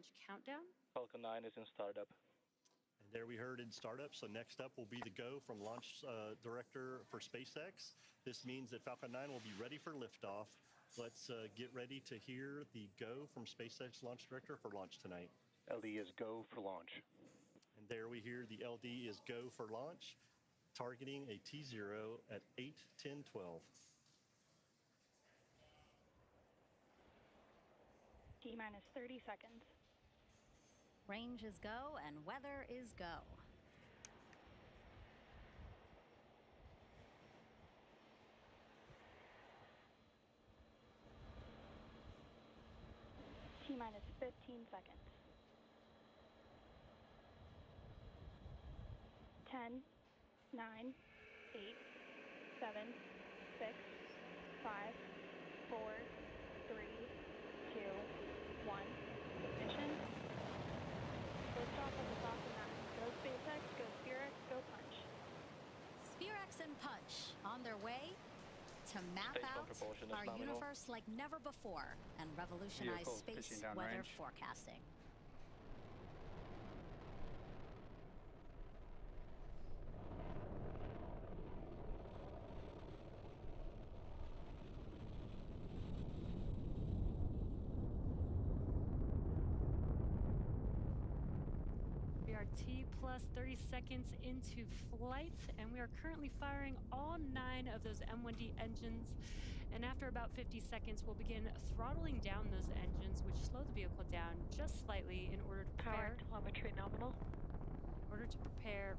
launch countdown. Falcon 9 is in startup. And there we heard in startup. So next up will be the go from Launch Director for SpaceX. This means that Falcon 9 will be ready for liftoff. Let's get ready to hear the go from SpaceX Launch Director for launch tonight. LD is go for launch. And there we hear the LD is go for launch, targeting a T0 at 8:10:12. T-minus 30 seconds. Range is go and weather is go. T-minus 15 seconds. 10, 9, 8, 7, 6, 5, 4, 3, 2, 1. Ignition. Liftoff of the Falcon 9. Go SpaceX, go SPHEREx, go Punch. SPHEREx and Punch on their way to map Space out propulsion is our nominal. universe like never before and revolutionize Vehicles space pitching down weather range. forecasting. We are T plus 30 seconds into flight, and we are currently firing all 9 of those M1D engines. And after about 50 seconds, we'll begin throttling down those engines, which slow the vehicle down just slightly in order to Power prepare, and telemetry nominal.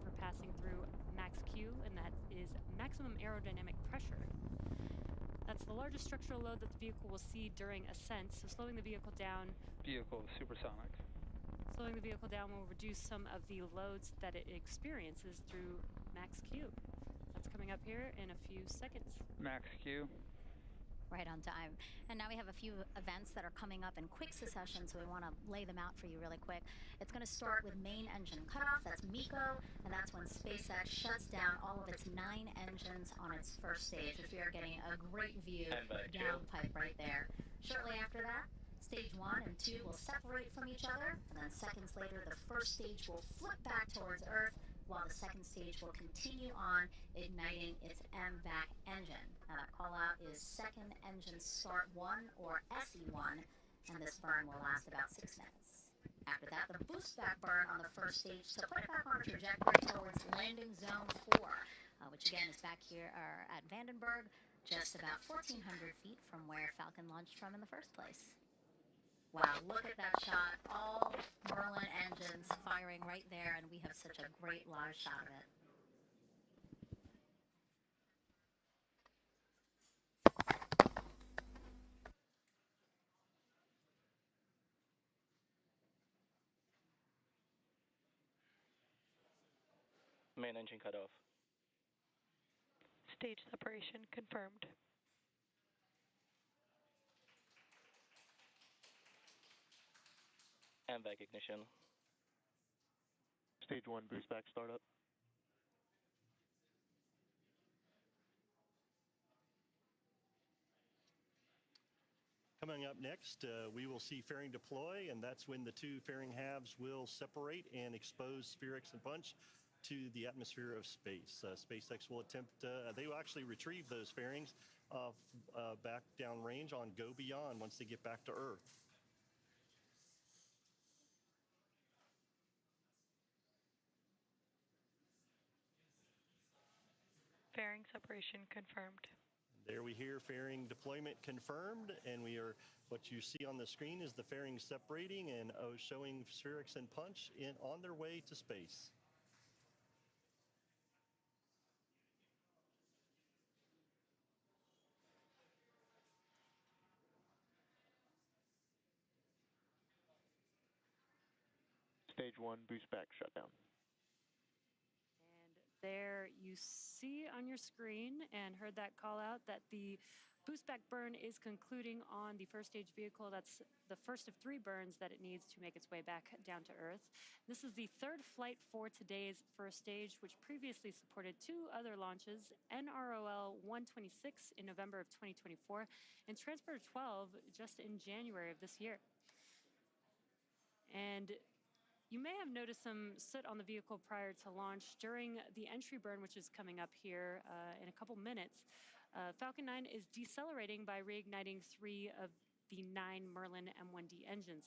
for passing through max Q, and that is maximum aerodynamic pressure. That's the largest structural load that the vehicle will see during ascent, so slowing the vehicle down Vehicle supersonic. Slowing the vehicle down will reduce some of the loads that it experiences through max Q. That's coming up here in a few seconds. Max Q. Right on time. And now we have a few events that are coming up in quick succession, so we want to lay them out for you really quick. It's going to start with main engine cutoff. That's MECO, and that's when SpaceX shuts down all of its 9 engines on its first stage, which we are getting a great view down pipe right there. Shortly after that, Stage 1 and 2 will separate from each other, and then seconds later, the first stage will flip back towards Earth, while the second stage will continue on, igniting its MVAC engine. Now that call out is second engine start 1, or SE1, and this burn will last about 6 minutes. After that, the boost back burn on the first stage to put it back on a trajectory towards landing zone 4, which again is back here at Vandenberg, just about 1,400 feet from where Falcon launched from in the first place. Wow, look at that shot. All Merlin engines firing right there, and we have such a great live shot of it. Main engine cut off. Stage separation confirmed. MVAC ignition. Stage 1 boost back startup. Coming up next, we will see fairing deploy, and that's when the 2 fairing halves will separate and expose SPHEREx and Punch to the atmosphere of space. SpaceX will attempt, they will actually retrieve those fairings back downrange on Go Beyond once they get back to Earth. Fairing separation confirmed. There we hear fairing deployment confirmed, and what you see on the screen is the fairing separating and showing SPHEREx and Punch on their way to space. Stage 1 boost back shutdown. There you see on your screen and heard that call out that the boost back burn is concluding on the first stage vehicle. That's the first of 3 burns that it needs to make its way back down to Earth. This is the 3rd flight for today's first stage, which previously supported 2 other launches, NROL 126 in November of 2024 and Transporter 12 just in January of this year. And you may have noticed some soot on the vehicle prior to launch. During the entry burn, which is coming up here in a couple minutes, Falcon 9 is decelerating by reigniting 3 of the 9 Merlin M1D engines.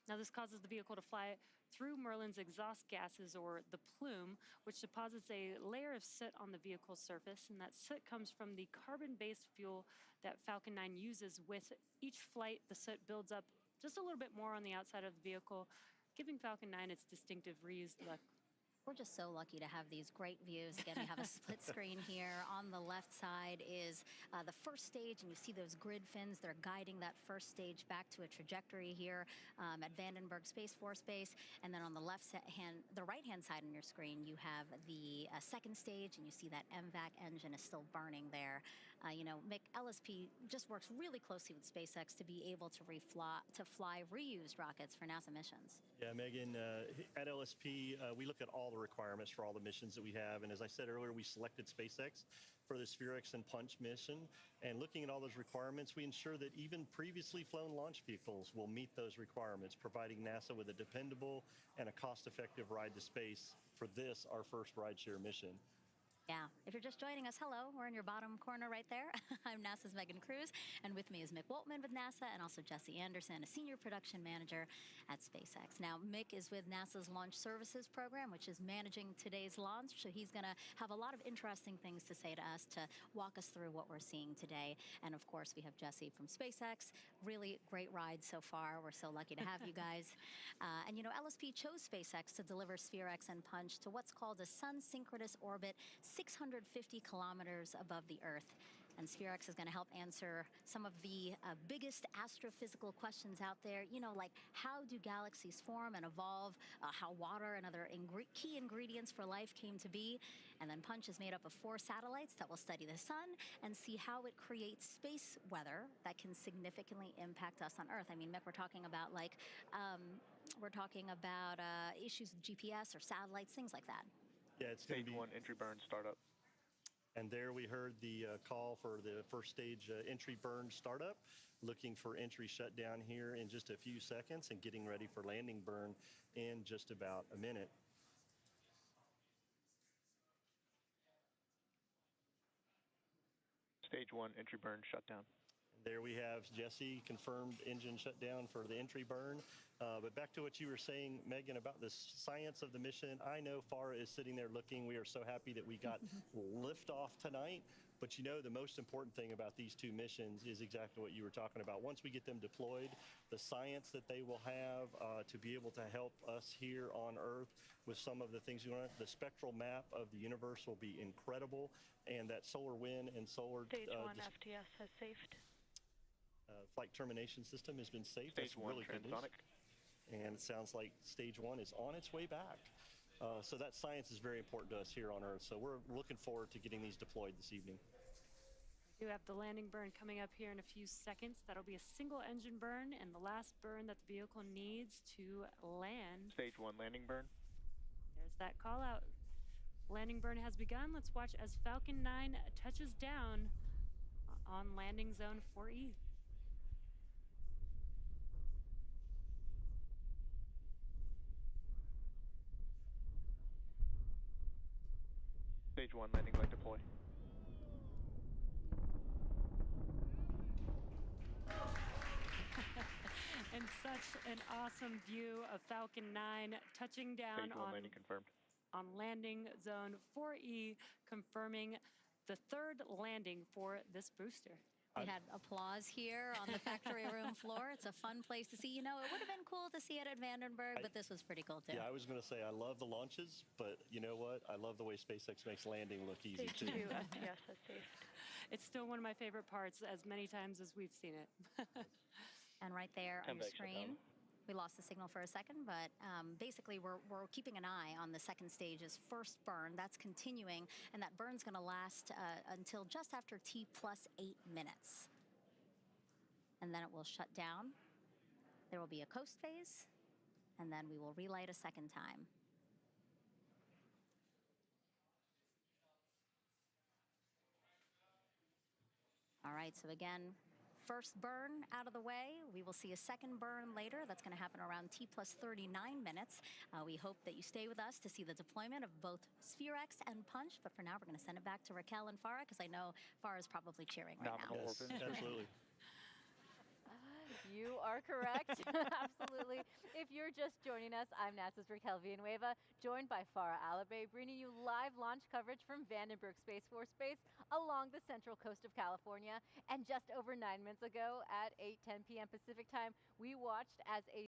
Now, this causes the vehicle to fly through Merlin's exhaust gases, or the plume, which deposits a layer of soot on the vehicle's surface. And that soot comes from the carbon-based fuel that Falcon 9 uses. With each flight, the soot builds up just a little bit more on the outside of the vehicle, giving Falcon 9 its distinctive reused look. We're just so lucky to have these great views. Again, we have a split screen here. On the left side is the first stage, and you see those grid fins. They're guiding that first stage back to a trajectory here at Vandenberg Space Force Base. And then on the the right-hand side on your screen, you have the second stage, and you see that MVAC engine is still burning there. You know, Mick, LSP just works really closely with SpaceX to be able to fly reused rockets for NASA missions. Yeah, Megan, at LSP, we look at all the requirements for all the missions that we have. And as I said earlier, we selected SpaceX for the SPHEREx and Punch mission. And looking at all those requirements, we ensure that even previously flown launch vehicles will meet those requirements, providing NASA with a dependable and a cost-effective ride to space for this, our first rideshare mission. Yeah, if you're just joining us, hello, we're in your bottom corner right there. I'm NASA's Megan Cruz, and with me is Mick Woltman with NASA, and also Jesse Anderson, a senior production manager at SpaceX. Now, Mick is with NASA's Launch Services Program, which is managing today's launch, so he's going to have a lot of interesting things to say to us to walk us through what we're seeing today. And of course, we have Jesse from SpaceX. Really great ride so far. We're so lucky to have you guys. And you know, LSP chose SpaceX to deliver SPHEREx and Punch to what's called a sun-synchronous orbit 650 kilometers above the Earth. And SPHEREx is going to help answer some of the biggest astrophysical questions out there. You know, like how do galaxies form and evolve, how water and other key ingredients for life came to be. And then Punch is made up of 4 satellites that will study the sun and see how it creates space weather that can significantly impact us on Earth. I mean, Mick, we're talking about issues with GPS or satellites, things like that. Yeah, it's going to Stage be 1 entry burn startup. And there we heard the call for the first stage entry burn startup, looking for entry shutdown here in just a few seconds and getting ready for landing burn in just about a minute. Stage 1 entry burn shutdown. There we have Jesse, confirmed engine shutdown for the entry burn. But back to what you were saying, Megan, about the science of the mission. I know FAR is sitting there looking. We are so happy that we got liftoff tonight. But you know, the most important thing about these 2 missions is exactly what you were talking about. Once we get them deployed, the science that they will have to be able to help us here on Earth with some of the things we want. The spectral map of the universe will be incredible. And that solar wind and solar... Stage 1 FTS has saved. Flight termination system has been saved. Stage 1 really good news. transonic. And it sounds like stage 1 is on its way back. So that science is very important to us here on Earth. So we're looking forward to getting these deployed this evening. We do have the landing burn coming up here in a few seconds. That'll be a single engine burn and the last burn that the vehicle needs to land. Stage 1 landing burn. There's that call out. Landing burn has begun. Let's watch as Falcon 9 touches down on landing zone 4E. Stage 1 landing light deploy. And such an awesome view of Falcon 9 touching down Stage 1 landing confirmed. on landing zone 4E, confirming the 3rd landing for this booster. We had applause here on the factory room floor. It's a fun place to see. You know, it would have been cool to see it at Vandenberg, but this was pretty cool too. Yeah, I was going to say I love the launches, but you know what? I love the way SpaceX makes landing look easy Stage too. 2 FTS has saved. It's still one of my favorite parts, as many times as we've seen it. And right there on your MVAC screen, shutdown. we lost the signal for a second, but basically we're keeping an eye on the second stage's first burn. That's continuing, and that burn's going to last until just after T plus 8 minutes. And then it will shut down. There will be a coast phase, and then we will relight a second time. All right, so again, first burn out of the way. We will see a second burn later. That's going to happen around T plus 39 minutes. We hope that you stay with us to see the deployment of both SPHEREx and Punch. But for now, we're going to send it back to Raquel and Farah, because I know Farah is probably cheering right now. Yes, absolutely. You are correct. Absolutely. If you're just joining us, I'm NASA's Raquel Villanueva, joined by Farah Alabay, bringing you live launch coverage from Vandenberg Space Force Base along the central coast of California. And just over 9 minutes ago at 8:10 p.m. Pacific time, we watched as a